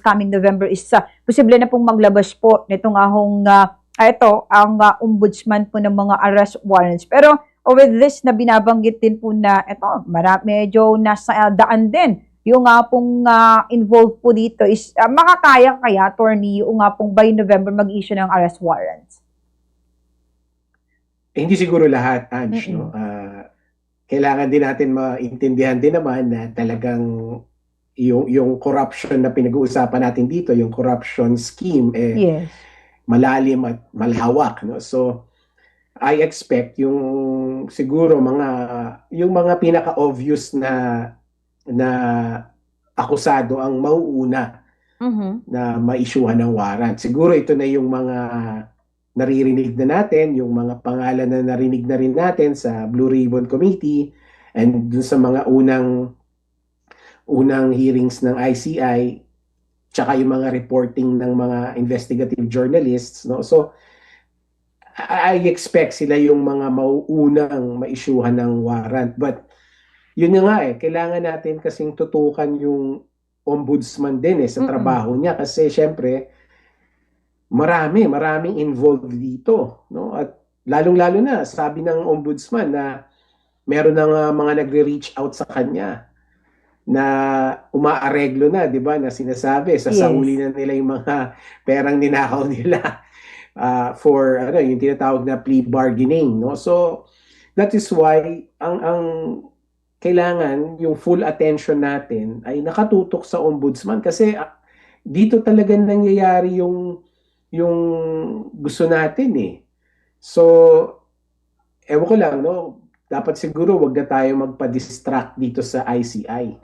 coming November is posible na pong maglabas po nitong ito, ang ombudsman po ng mga arrest warrants. Pero with this na binabanggit din po na ito, medyo nasa daan din. Yung pong involved po dito is makakaya kaya, attorney, yung pong by November mag-issue ng arrest warrants? Hindi siguro lahat, Ange, no? Kailangan din natin maintindihan din naman na talagang yung corruption na pinag-uusapan natin dito, yung corruption scheme, Yes. malalim at malawak, no? So I expect yung siguro yung mga pinaka-obvious na akusado ang mauuna na ma-issuehan ng warrant. Siguro ito na yung mga naririnig na natin, yung mga pangalan na narinig na rin natin sa Blue Ribbon Committee and dun sa mga unang hearings ng ICI, tsaka yung mga reporting ng mga investigative journalists, no? So I expect sila yung mga mauunang ma-issuehan ng warrant. But yun nga kailangan natin kasing tutukan yung ombudsman din sa trabaho niya kasi syempre maraming involved dito, no? At lalong-lalo na sabi ng ombudsman na meron ng mga nagre-reach out sa kanya na umaareglo na, 'di ba? Na sinasabi sasauli na nila yung mga perang ninakaw nila for yung tinatawag na plea bargaining, no? So that is why ang kailangan yung full attention natin ay nakatutok sa ombudsman kasi dito talaga nangyayari yung gusto natin So, ewan ko lang, no? Dapat siguro wag na tayo magpa-distract dito sa ICI.